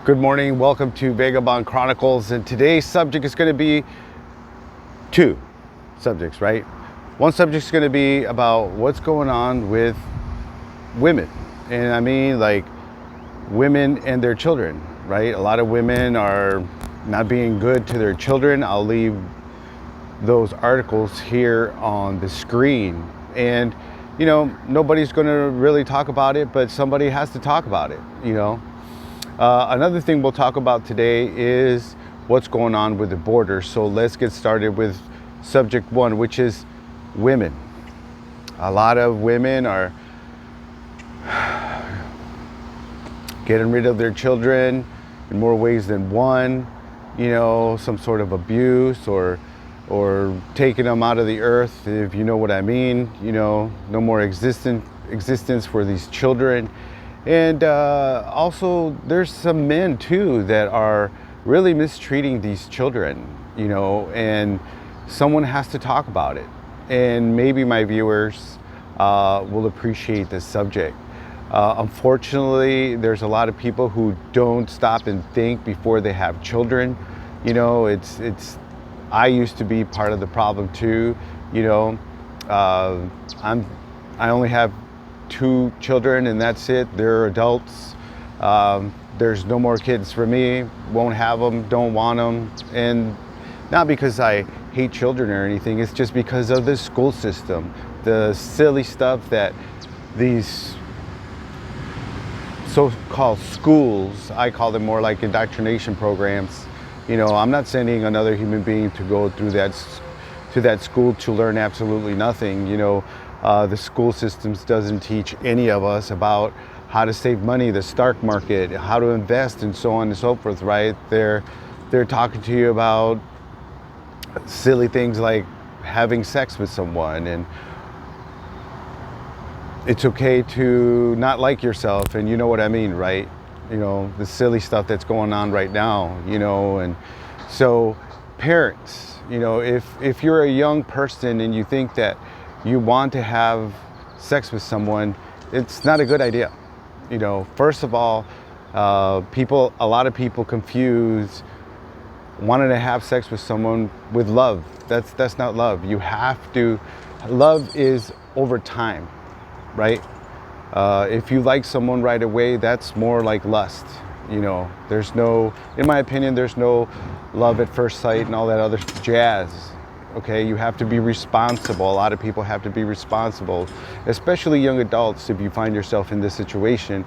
Good morning, welcome to Veg-a-bond Chronicles, and today's subject is going to be two subjects, right? One subject is going to be about what's going on with women, and I mean like women and their children, right? A lot of women are not being good to their children. I'll leave those articles here on the screen, and nobody's going to really talk about it, but somebody has to talk about it. Another thing we'll talk about today is what's going on with the border. So let's get started with subject one, which is women. A lot of women are getting rid of their children in more ways than one, some sort of abuse or taking them out of the earth, if you know what I mean. No more existence for these children. And also there's some men too that are really mistreating these children, and someone has to talk about it. And maybe my viewers will appreciate this subject. Unfortunately, there's a lot of people who don't stop and think before they have children. I used to be part of the problem too. I only have 2 children and that's it. They're adults. There's no more kids for me. Won't have them, don't want them. And not because I hate children or anything, it's just because of the school system, the silly stuff that these so-called schools, I call them more like indoctrination programs. I'm not sending another human being to go through that school to learn absolutely nothing. The school systems doesn't teach any of us about how to save money, the stock market, how to invest, and so on and so forth, right? They're talking to you about silly things like having sex with someone, and it's okay to not like yourself, and you know what I mean, right? The silly stuff that's going on right now, and so parents, if you're a young person and you think that you want to have sex with someone, it's not a good idea. First of all, a lot of people confuse wanting to have sex with someone with love. That's not love. Love is over time, right? If you like someone right away, that's more like lust. In my opinion, there's no love at first sight and all that other jazz. Okay, you have to be responsible. A lot of people have to be responsible, especially young adults. If you find yourself in this situation,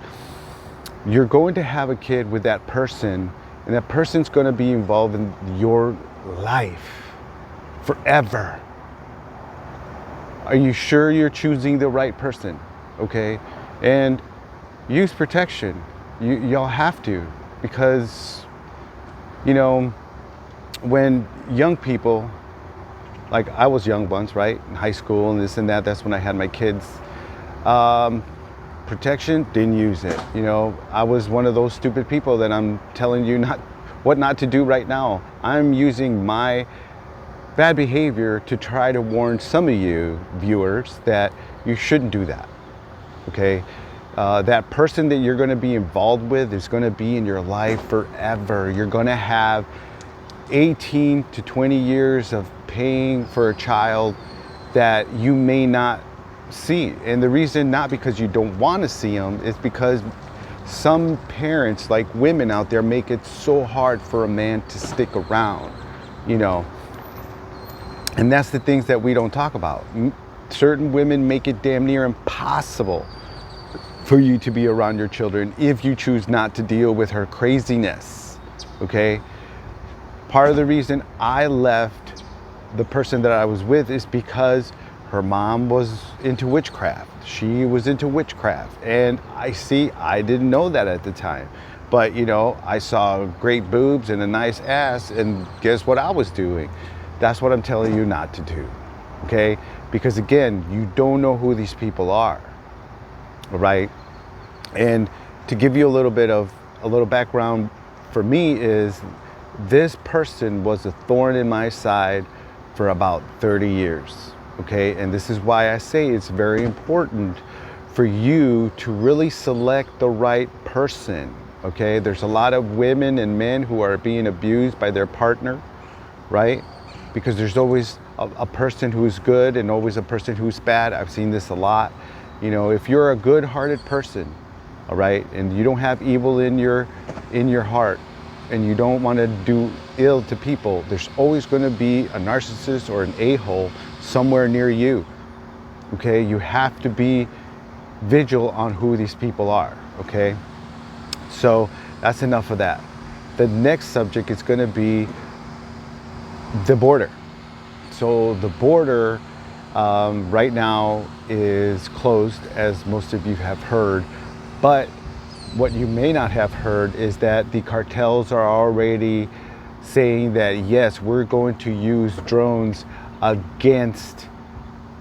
you're going to have a kid with that person, and that person's going to be involved in your life forever. Are you sure you're choosing the right person? Okay, and use protection. Y'all have to, because when young people, like I was young once, right, in high school and this and that, that's when I had my kids. Protection, didn't use it. I was one of those stupid people that I'm telling you what not to do right now. I'm using my bad behavior to try to warn some of you viewers that you shouldn't do that. Okay, that person that you're going to be involved with is going to be in your life forever. You're going to have 18 to 20 years of paying for a child that you may not see. And the reason, not because you don't want to see them, is because some parents, like women out there, make it so hard for a man to stick around, and that's the things that we don't talk about. Certain women make it damn near impossible for you to be around your children if you choose not to deal with her craziness. Okay, part of the reason I left the person that I was with is because her mom was into witchcraft. She was into witchcraft, and I didn't know that at the time, but I saw great boobs and a nice ass, and guess what I was doing? That's what I'm telling you not to do. Okay, because again, you don't know who these people are, right? And to give you a little background, for me, is this person was a thorn in my side for about 30 years. Okay, and this is why I say it's very important for you to really select the right person. okay? There's a lot of women and men who are being abused by their partner, right? Because there's always a person who's good and always a person who's bad. I've seen this a lot. You know, if you're a good-hearted person, all right, and you don't have evil in your heart, and you don't want to do ill to people, there's always going to be a narcissist or an a-hole somewhere near you, okay? You have to be vigilant on who these people are, okay? So that's enough of that. The next subject is going to be the border. So the border right now is closed, as most of you have heard, but what you may not have heard is that the cartels are already saying that, yes, we're going to use drones against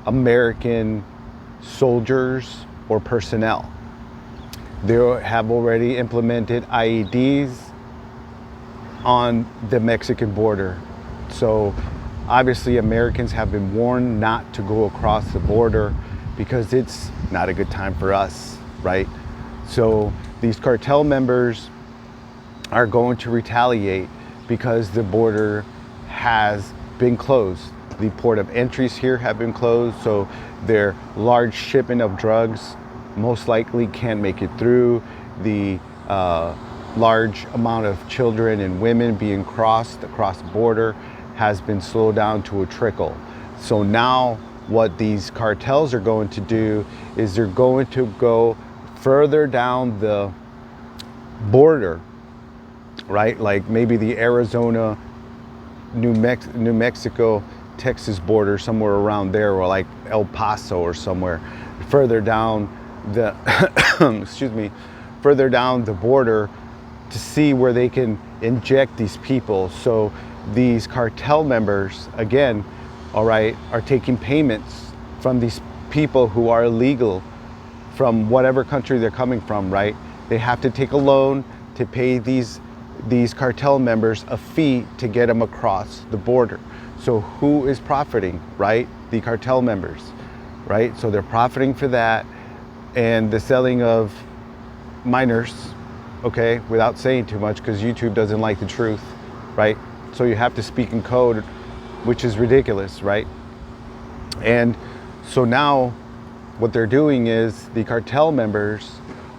American soldiers or personnel. They have already implemented I.E.Ds on the Mexican border. So obviously Americans have been warned not to go across the border because it's not a good time for us, right? So these cartel members are going to retaliate because the border has been closed. The port of entries here have been closed, so their large shipment of drugs most likely can't make it through. The large amount of children and women being crossed across the border has been slowed down to a trickle. So now what these cartels are going to do is they're going to go further down the border, right? Like maybe the Arizona, New Mexico, Texas border, somewhere around there, or like El Paso or somewhere further down the excuse me, further down the border to see where they can inject these people. So these cartel members, again, all right, are taking payments from these people who are illegal from whatever country they're coming from, right? They have to take a loan to pay these cartel members a fee to get them across the border. So who is profiting, right? The cartel members, right? So they're profiting for that, and the selling of minors, okay, without saying too much because YouTube doesn't like the truth, right? So you have to speak in code, which is ridiculous, right? And so now what they're doing is the cartel members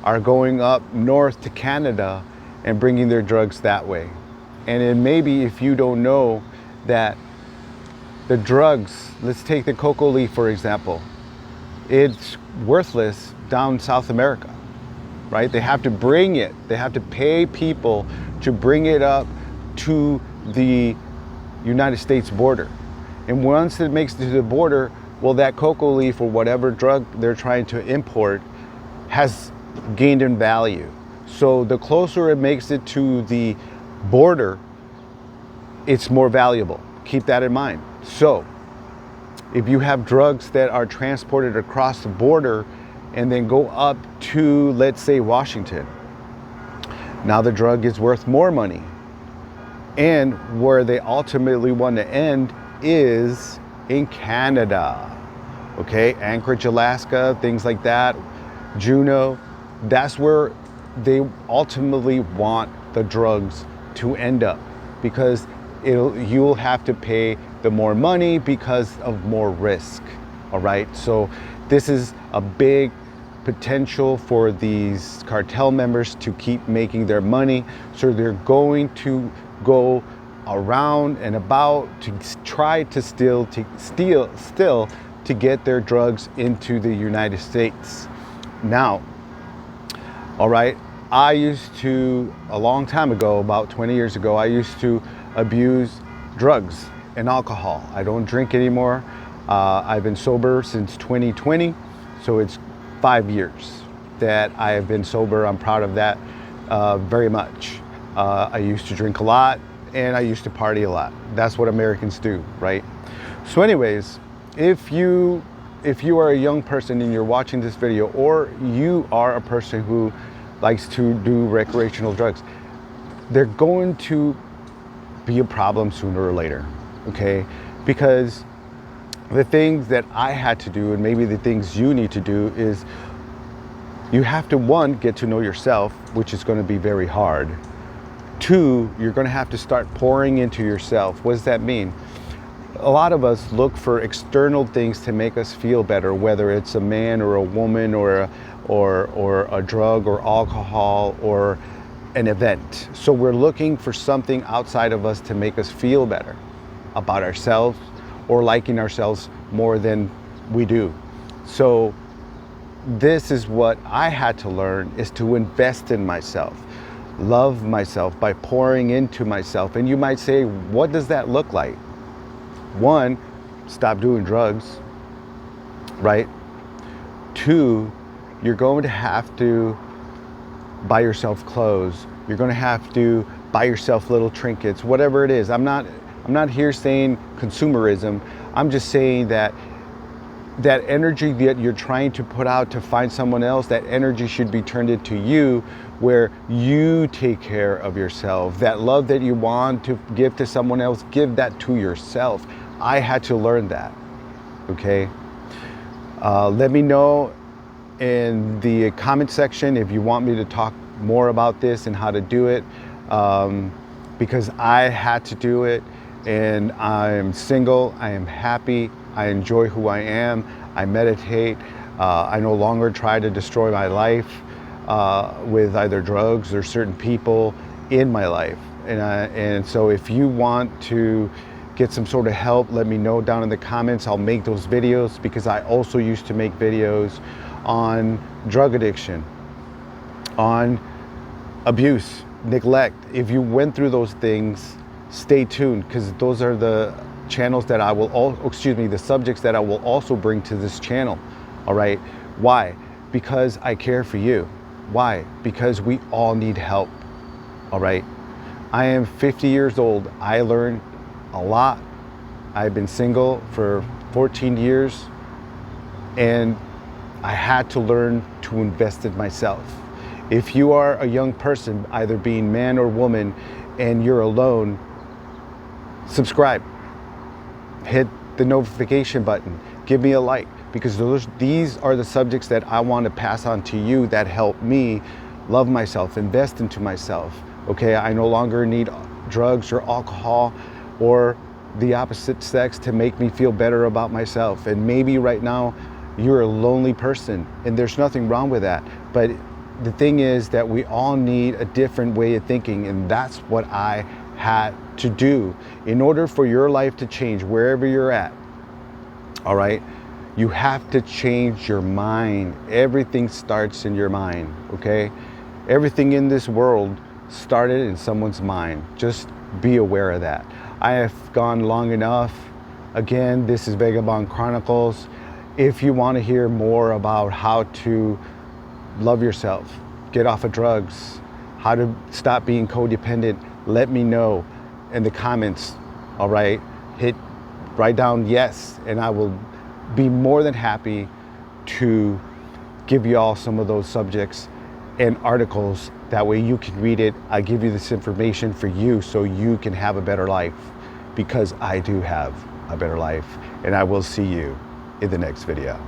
are going up north to Canada and bringing their drugs that way. And then maybe if you don't know that the drugs, let's take the cocoa leaf for example, it's worthless down South America, right? They have to bring it, they have to pay people to bring it up to the United States border. And once it makes it to the border, well, that cocoa leaf or whatever drug they're trying to import has gained in value. So the closer it makes it to the border, it's more valuable. Keep that in mind. So if you have drugs that are transported across the border and then go up to, let's say, Washington, now the drug is worth more money. And where they ultimately want to end is in Canada, okay? Anchorage, Alaska, things like that, Juneau, that's where they ultimately want the drugs to end up, because you'll have to pay the more money because of more risk, all right? So this is a big potential for these cartel members to keep making their money. So they're going to go around and about to try to steal to get their drugs into the United States. Now, all right, I used to, a long time ago, about 20 years ago, I used to abuse drugs and alcohol. I don't drink anymore. I've been sober since 2020, so it's 5 years that I have been sober. I'm proud of that very much. I used to drink a lot and I used to party a lot. That's what Americans do, right? So anyways, if you are a young person and you're watching this video, or you are a person who likes to do recreational drugs, they're going to be a problem sooner or later, okay? Because the things that I had to do, and maybe the things you need to do, is You have to, one, get to know yourself, which is going to be very hard. Two, you're going to have to start pouring into yourself. What does that mean? A lot of us look for external things to make us feel better, whether it's a man or a woman or a drug or alcohol or an event. So we're looking for something outside of us to make us feel better about ourselves or liking ourselves more than we do. So this is what I had to learn, is to invest in myself, love myself by pouring into myself. And you might say, what does that look like? One, stop doing drugs, right? Two, you're going to have to buy yourself clothes. You're going to have to buy yourself little trinkets, whatever it is. I'm not here saying consumerism. I'm just saying that energy that you're trying to put out to find someone else, that energy should be turned into you, where you take care of yourself. That love that you want to give to someone else, give that to yourself. I had to learn that, okay? Let me know in the comment section if you want me to talk more about this and how to do it, because I had to do it, and I'm single, I am happy, I enjoy who I am, I meditate, I no longer try to destroy my life with either drugs or certain people in my life. And so if you want to get some sort of help, let me know down in the comments. I'll make those videos, because I also used to make videos on drug addiction, on abuse, neglect. If you went through those things, stay tuned, because those are the channels that I will, the subjects that I will also bring to this channel. All right. Why? Because I care for you. Why? Because we all need help. All right. I am 50 years old. I learned a lot. I've been single for 14 years, and I had to learn to invest in myself. If you are a young person, either being man or woman, and you're alone, subscribe. Hit the notification button. Give me a like, because these are the subjects that I want to pass on to you that help me love myself, invest into myself. Okay, I no longer need drugs or alcohol or the opposite sex to make me feel better about myself. And maybe right now you're a lonely person, and there's nothing wrong with that. But the thing is that we all need a different way of thinking, and that's what I had to do in order for your life to change wherever you're at. All right, you have to change your mind. Everything starts in your mind. Okay, everything in this world started in someone's mind. Just be aware of that. I have gone long enough. Again, this is Veg-a-bond Chronicles. If you want to hear more about how to love yourself, get off of drugs, how to stop being codependent, let me know in the comments. All right, write down yes, and I will be more than happy to give you all some of those subjects and articles. That way you can read it. I give you this information for you so you can have a better life, because I do have a better life. And I will see you in the next video.